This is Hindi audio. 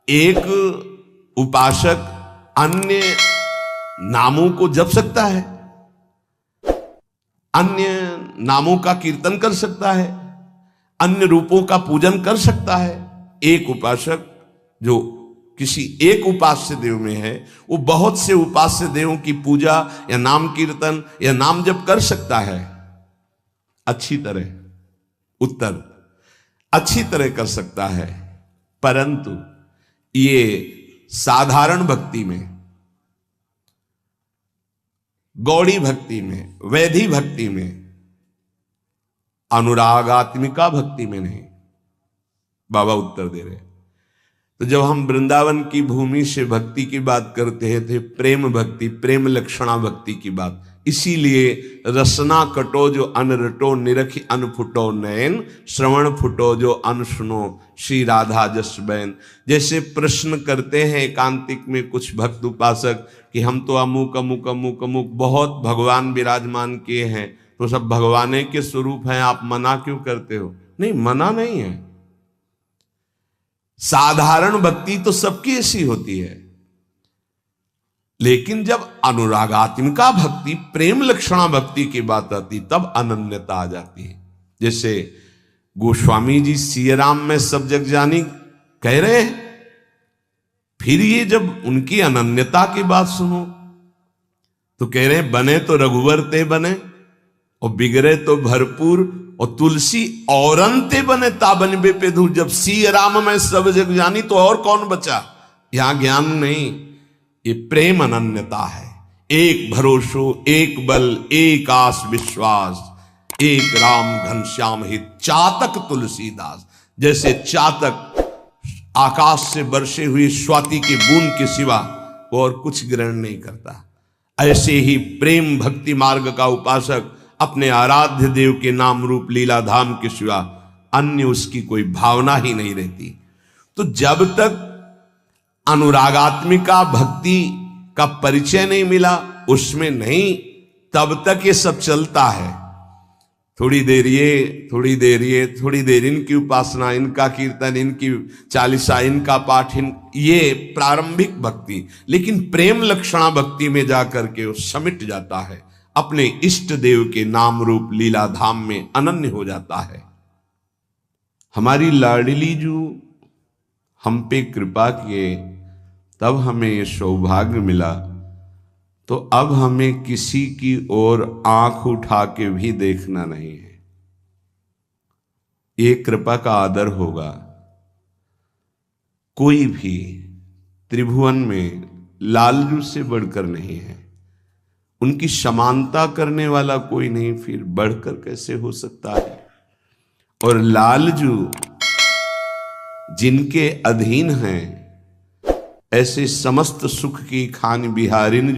एक उपासक अन्य नामों को जप सकता है, अन्य नामों का कीर्तन कर सकता है, अन्य रूपों का पूजन कर सकता है। एक उपासक जो किसी एक उपास्य देव में है, वो बहुत से उपास्य देवों की पूजा या नाम कीर्तन या नाम जप कर सकता है अच्छी तरह। उत्तर, अच्छी तरह कर सकता है, परंतु ये साधारण भक्ति में, गौड़ी भक्ति में, वैधि भक्ति में, अनुरागात्मिका भक्ति में नहीं। बाबा उत्तर दे रहे। तो जब हम वृंदावन की भूमि से भक्ति की बात करते हैं थे प्रेम भक्ति, प्रेम लक्षणा भक्ति की बात, इसीलिए रसना कटो जो अन रटो, निरखी अन फुटो नयन, श्रवण फुटो जो अन सुनो, श्री राधा जस बैन। जैसे प्रश्न करते हैं एकांतिक में कुछ भक्त उपासक कि हम तो अमुक अमुक अमुक अमुक बहुत भगवान विराजमान किए हैं, तो सब भगवाने के स्वरूप हैं, आप मना क्यों करते हो? नहीं, मना नहीं है। साधारण भक्ति तो सबकी ऐसी होती है, लेकिन जब अनुरागात्मिका भक्ति, प्रेम लक्षणा भक्ति की बात आती, तब अनन्यता आ जाती है। जैसे गोस्वामी जी सिया राम में सब जग जानी कह रहे हैं, फिर ये जब उनकी अनन्यता की बात सुनो तो कह रहे हैं बने तो रघुवर ते बने और बिगड़े तो भरपूर, और तुलसी औरंते बने ताबन पे धूल। जब सिया राम में सब जग जानी तो और कौन बचा? यहां ज्ञान नहीं, ये प्रेम अनन्यता है। एक भरोसो, एक बल, एक आस विश्वास, एक राम घनश्याम हित, चातक तुलसीदास। जैसे चातक आकाश से बरसे हुई स्वाति की बूंद के सिवा और कुछ ग्रहण नहीं करता, ऐसे ही प्रेम भक्ति मार्ग का उपासक अपने आराध्य देव के नाम रूप लीला धाम के सिवा अन्य उसकी कोई भावना ही नहीं रहती। तो जब तक अनुरागात्मिका भक्ति का परिचय नहीं मिला, उसमें नहीं, तब तक ये सब चलता है। थोड़ी देर ये, थोड़ी देर ये, थोड़ी देर इनकी उपासना, इनका कीर्तन, इनकी चालीसा, इनका पाठ, ये प्रारंभिक भक्ति। लेकिन प्रेम लक्षणा भक्ति में जाकर के वो समिट जाता है, अपने इष्ट देव के नाम रूप लीला धाम में अनन्य हो जाता है। हमारी लाडली जो हम पे कृपा किए, तब हमें ये सौभाग्य मिला, तो अब हमें किसी की ओर आंख उठा के भी देखना नहीं है। ये कृपा का आदर होगा। कोई भी त्रिभुवन में लालजू से बढ़कर नहीं है, उनकी समानता करने वाला कोई नहीं, फिर बढ़कर कैसे हो सकता है? और लालजू जिनके अधीन हैं, ऐसे समस्त सुख की खान बिहारिन